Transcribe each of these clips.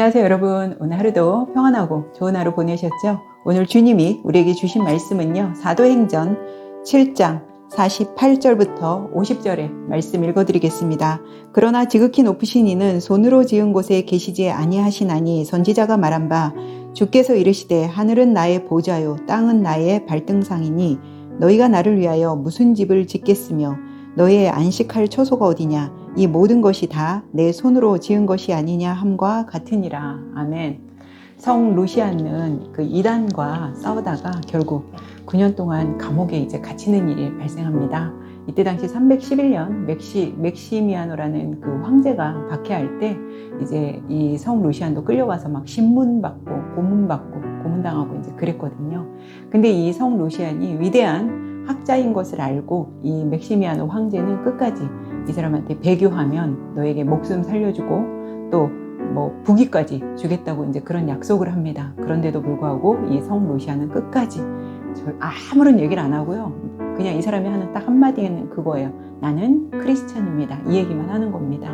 안녕하세요 여러분. 오늘 하루도 평안하고 좋은 하루 보내셨죠? 오늘 주님이 우리에게 주신 말씀은요, 사도행전 7장 48절부터 50절의 말씀 읽어드리겠습니다. 그러나 지극히 높으신 이는 손으로 지은 곳에 계시지 아니하시나니 선지자가 말한 바 주께서 이르시되 하늘은 나의 보좌요 땅은 나의 발등상이니 너희가 나를 위하여 무슨 집을 짓겠으며 너희의 안식할 처소가 어디냐? 이 모든 것이 다 내 손으로 지은 것이 아니냐 함과 같으니라. 아멘. 성 루시안은 그 이단과 싸우다가 결국 9년 동안 감옥에 이제 갇히는 일이 발생합니다. 이때 당시 311년 맥시미아노라는 그 황제가 박해할 때 이제 이 성 루시안도 끌려가서 막 신문받고 고문당하고 이제 그랬거든요. 근데 이 성 루시안이 위대한 학자인 것을 알고 이 맥시미아노 황제는 끝까지 이 사람한테 배교하면 너에게 목숨 살려주고 또 뭐 부귀까지 주겠다고 이제 그런 약속을 합니다. 그런데도 불구하고 이 성 루시안은 끝까지 아무런 얘기를 안 하고요. 그냥 이 사람이 하는 딱 한마디는 그거예요. 나는 크리스찬입니다. 이 얘기만 하는 겁니다.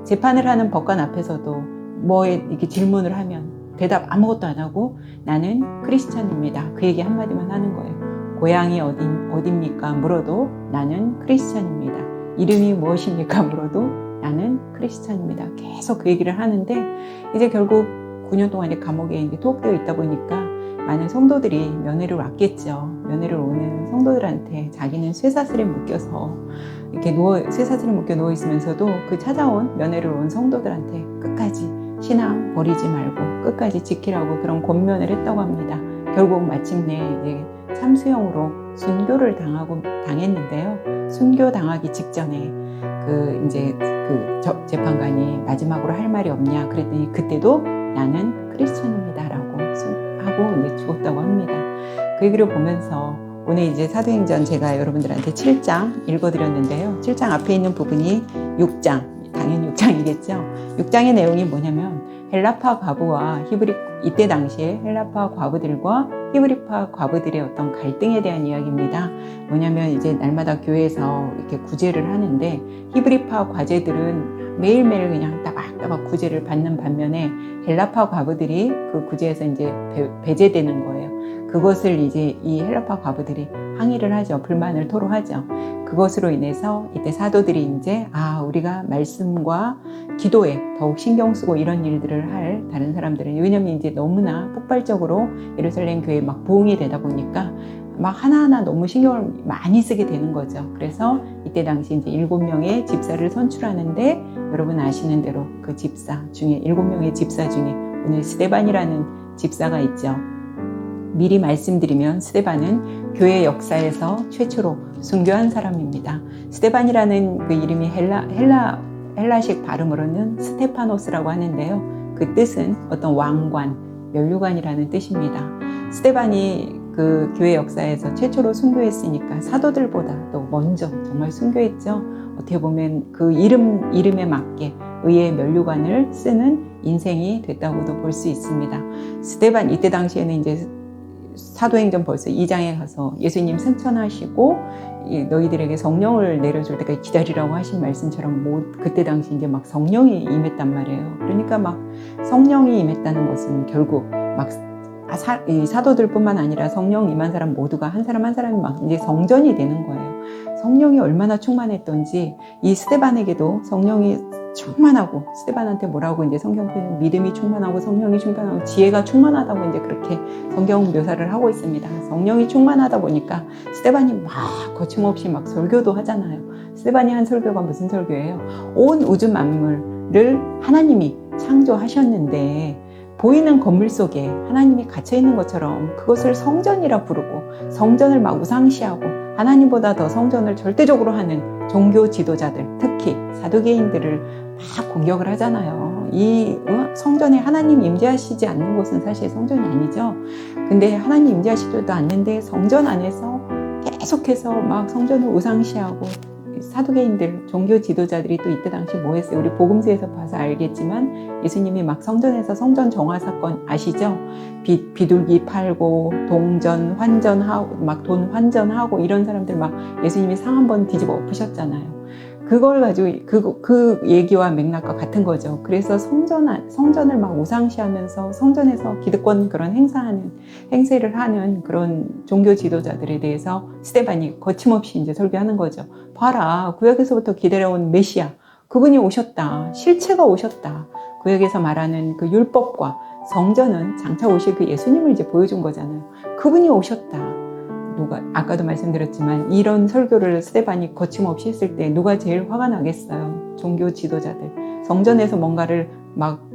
재판을 하는 법관 앞에서도 뭐에 이렇게 질문을 하면 대답 아무것도 안 하고 나는 크리스찬입니다. 그 얘기 한마디만 하는 거예요. 고향이 어디입니까? 물어도 나는 크리스찬입니다. 이름이 무엇입니까? 물어도 나는 크리스찬입니다. 계속 그 얘기를 하는데 이제 결국 9년 동안 이제 감옥에 이제 투옥되어 있다 보니까 많은 성도들이 면회를 왔겠죠. 면회를 오는 성도들한테 자기는 쇠사슬에 묶여서 이렇게 쇠사슬에 묶여 누워 있으면서도 그 찾아온 면회를 온 성도들한테 끝까지 신앙 버리지 말고 끝까지 지키라고 그런 권면을 했다고 합니다. 결국 마침내 이제 참수형으로 순교를 당했는데요. 순교 당하기 직전에 재판관이 마지막으로 할 말이 없냐 그랬더니 그때도 나는 크리스천입니다라고 하고 이제 죽었다고 합니다. 그 얘기를 보면서 오늘 이제 사도행전 제가 여러분들한테 7장 읽어드렸는데요. 7장 앞에 있는 부분이 6장, 당연히 6장이겠죠. 6장의 내용이 뭐냐면 헬라파 과부와 이때 당시에 헬라파 과부들과 히브리파 과부들의 어떤 갈등에 대한 이야기입니다. 뭐냐면 이제 날마다 교회에서 이렇게 구제를 하는데 히브리파 과제들은 매일매일 그냥 따박따박 구제를 받는 반면에 헬라파 과부들이 그 구제에서 이제 배제되는 거예요. 그것을 이제 이 헬라파 과부들이 항의를 하죠. 불만을 토로하죠. 그것으로 인해서 이때 사도들이 이제 우리가 말씀과 기도에 더욱 신경 쓰고 이런 일들을 할 다른 사람들은 왜냐면 이제 너무나 폭발적으로 예루살렘 교회에 막 부흥이 되다 보니까 막 하나하나 너무 신경을 많이 쓰게 되는 거죠. 그래서 이때 당시 이제 7명의 집사를 선출하는데 여러분 아시는 대로 그 집사 중에 7명의 집사 중에 오늘 스데반이라는 집사가 있죠. 미리 말씀드리면 스데반은 교회 역사에서 최초로 순교한 사람입니다. 스데반이라는 그 이름이 헬라식 발음으로는 스테파노스라고 하는데요. 그 뜻은 어떤 왕관, 면류관이라는 뜻입니다. 스데반이 그 교회 역사에서 최초로 순교했으니까 사도들보다 또 먼저 정말 순교했죠. 어떻게 보면 그 이름에 맞게 의의 면류관을 쓰는 인생이 됐다고도 볼 수 있습니다. 스데반 이때 당시에는 이제 사도행전 벌써 2장에 가서 예수님 승천하시고 너희들에게 성령을 내려줄 때까지 기다리라고 하신 말씀처럼 그때 당시 이제 막 성령이 임했단 말이에요. 그러니까 막 성령이 임했다는 것은 결국 막 사도들뿐만 아니라 성령 임한 사람 모두가 한 사람 한 사람이 막 이제 성전이 되는 거예요. 성령이 얼마나 충만했던지 이 스데반에게도 성령이 충만하고 스데반한테 뭐라고 이제 성경 표현 믿음이 충만하고 성령이 충만하고 지혜가 충만하다고 이제 그렇게 성경 묘사를 하고 있습니다. 성령이 충만하다 보니까 스데반이 막 거침없이 막 설교도 하잖아요. 스데반이 한 설교가 무슨 설교예요? 온 우주 만물을 하나님이 창조하셨는데 보이는 건물 속에 하나님이 갇혀 있는 것처럼 그것을 성전이라 부르고 성전을 막 우상시하고 하나님보다 더 성전을 절대적으로 하는 종교 지도자들, 특히 사두개인들을 막 공격을 하잖아요. 이 성전에 하나님 임재하시지 않는 곳은 사실 성전이 아니죠. 근데 하나님 임재하시지도 않는데 성전 안에서 계속해서 막 성전을 우상시하고 사두개인들, 종교 지도자들이 또 이때 당시 뭐 했어요? 우리 복음서에서 봐서 알겠지만 예수님이 막 성전에서 성전 정화 사건 아시죠? 비둘기 팔고 동전 환전하고 막 돈 환전하고 이런 사람들 막 예수님이 상 한 번 뒤집어 엎으셨잖아요. 그걸 가지고 그 얘기와 맥락과 같은 거죠. 그래서 성전을 막 우상시하면서 성전에서 기득권 그런 행세를 하는 그런 종교 지도자들에 대해서 스데반이 거침없이 이제 설교하는 거죠. 봐라, 구약에서부터 기다려온 메시아, 그분이 오셨다. 실체가 오셨다. 구약에서 말하는 그 율법과 성전은 장차 오실 그 예수님을 이제 보여준 거잖아요. 그분이 오셨다. 누가 아까도 말씀드렸지만 이런 설교를 스데반이 거침없이 했을 때 누가 제일 화가 나겠어요? 종교 지도자들. 성전에서 뭔가를 막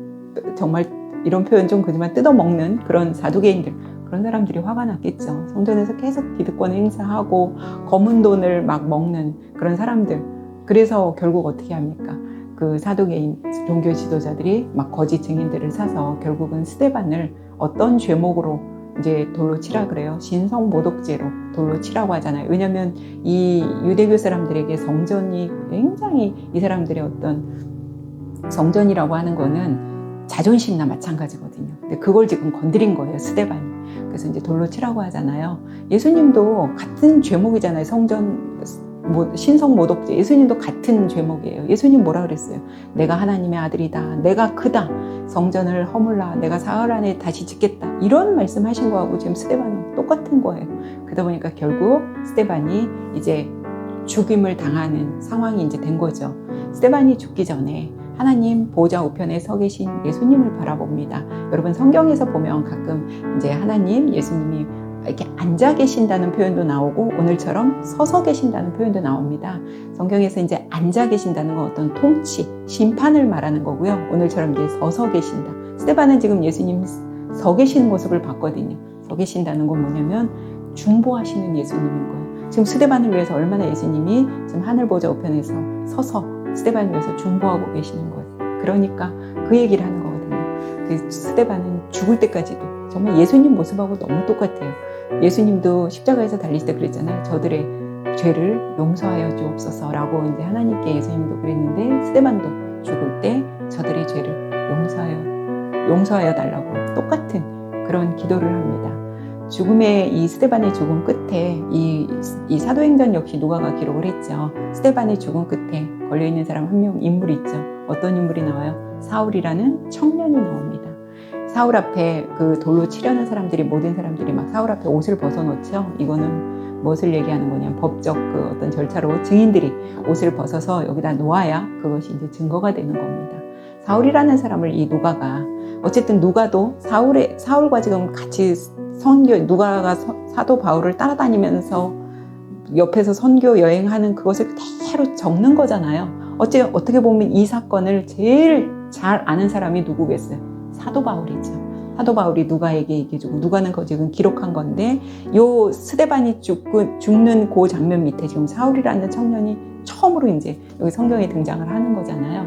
정말 이런 표현 좀 그지만 뜯어먹는 그런 사두개인들, 그런 사람들이 화가 났겠죠. 성전에서 계속 기득권 행사하고 검은 돈을 막 먹는 그런 사람들. 그래서 결국 어떻게 합니까? 그 사두개인 종교 지도자들이 막 거짓 증인들을 사서 결국은 스데반을 어떤 죄목으로 이제 돌로 치라 그래요. 신성 모독죄로 돌로 치라고 하잖아요. 왜냐하면 이 유대교 사람들에게 성전이 굉장히 이 사람들의 어떤 성전이라고 하는 거는 자존심이나 마찬가지거든요. 근데 그걸 지금 건드린 거예요, 스데반이. 그래서 이제 돌로 치라고 하잖아요. 예수님도 같은 죄목이잖아요. 신성 모독죄. 예수님도 같은 죄목이에요. 예수님 뭐라 그랬어요? 내가 하나님의 아들이다. 내가 크다. 성전을 허물라. 내가 사흘 안에 다시 짓겠다. 이런 말씀하신 거하고 지금 스데반은 똑같은 거예요. 그러다 보니까 결국 스데반이 이제 죽임을 당하는 상황이 이제 된 거죠. 스데반이 죽기 전에 하나님 보좌 우편에 서 계신 예수님을 바라봅니다. 여러분 성경에서 보면 가끔 이제 하나님, 예수님이 이렇게 앉아 계신다는 표현도 나오고 오늘처럼 서서 계신다는 표현도 나옵니다. 성경에서 이제 앉아 계신다는 건 어떤 통치, 심판을 말하는 거고요. 오늘처럼 이제 서서 계신다. 스데반은 지금 예수님 서 계시는 모습을 봤거든요. 서 계신다는 건 뭐냐면 중보하시는 예수님인 거예요. 지금 스데반을 위해서 얼마나 예수님이 지금 하늘 보좌 우편에서 서서 스데반을 위해서 중보하고 계시는 거예요. 그러니까 그 얘기를 하는 거거든요. 그 스데반은 죽을 때까지도 정말 예수님 모습하고 너무 똑같아요. 예수님도 십자가에서 달리실 때 그랬잖아요. 저들의 죄를 용서하여 주옵소서라고 이제 하나님께 예수님도 그랬는데 스데반도 죽을 때 저들의 죄를 용서하여 달라고 똑같은 그런 기도를 합니다. 죽음의 이 스데반의 죽음 끝에 이 사도행전 역시 누가가 기록을 했죠. 스데반의 죽음 끝에 걸려있는 사람 한 명 인물이 있죠. 어떤 인물이 나와요? 사울이라는 청년이 나옵니다. 사울 앞에 그 돌로 치려는 사람들이, 모든 사람들이 막 사울 앞에 옷을 벗어놓죠. 이거는 무엇을 얘기하는 거냐면 법적 그 어떤 절차로 증인들이 옷을 벗어서 여기다 놓아야 그것이 이제 증거가 되는 겁니다. 사울이라는 사람을 이 누가가, 어쨌든 누가도 사울과 지금 같이 누가가 사도 바울을 따라다니면서 옆에서 선교 여행하는 그것을 그대로 적는 거잖아요. 어떻게 보면 이 사건을 제일 잘 아는 사람이 누구겠어요? 사도 바울이죠. 사도 바울이 누가에게 얘기해주고, 누가는 그거 지금 기록한 건데, 요 스데반이 죽는 그 장면 밑에 지금 사울이라는 청년이 처음으로 이제 여기 성경에 등장을 하는 거잖아요.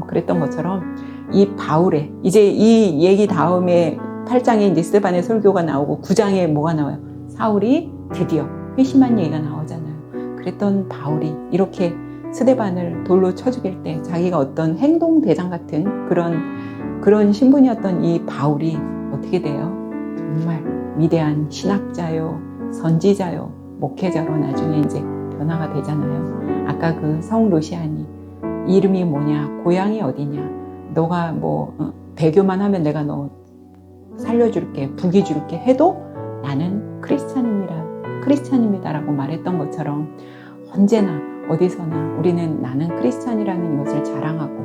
그랬던 것처럼 이 바울의, 이제 이 얘기 다음에 8장에 이제 스데반의 설교가 나오고 9장에 뭐가 나와요? 사울이 드디어 회심한 얘기가 나오잖아요. 그랬던 바울이 이렇게 스데반을 돌로 쳐 죽일 때 자기가 어떤 행동대장 같은 그런 신분이었던 이 바울이 어떻게 돼요? 정말 위대한 신학자요, 선지자요, 목회자로 나중에 이제 변화가 되잖아요. 아까 그 성루시안이 이름이 뭐냐, 고향이 어디냐, 너가 뭐 배교만 하면 내가 너 살려줄게, 부기 줄게 해도 나는 크리스찬입니다라고 말했던 것처럼 언제나 어디서나 우리는 나는 크리스찬이라는 것을 자랑하고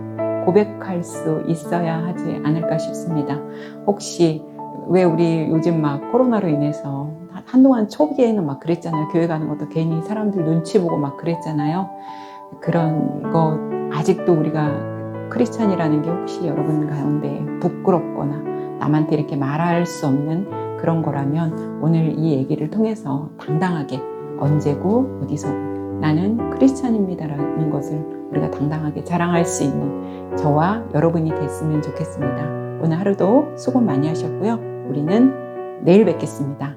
고백할 수 있어야 하지 않을까 싶습니다. 혹시 왜 우리 요즘 막 코로나로 인해서 한동안 초기에는 막 그랬잖아요. 교회 가는 것도 괜히 사람들 눈치 보고 막 그랬잖아요. 그런 거 아직도 우리가 크리스찬이라는 게 혹시 여러분 가운데 부끄럽거나 남한테 이렇게 말할 수 없는 그런 거라면 오늘 이 얘기를 통해서 당당하게 언제고 어디서고 나는 크리스찬입니다라는 것을 우리가 당당하게 자랑할 수 있는 저와 여러분이 됐으면 좋겠습니다. 오늘 하루도 수고 많이 하셨고요. 우리는 내일 뵙겠습니다.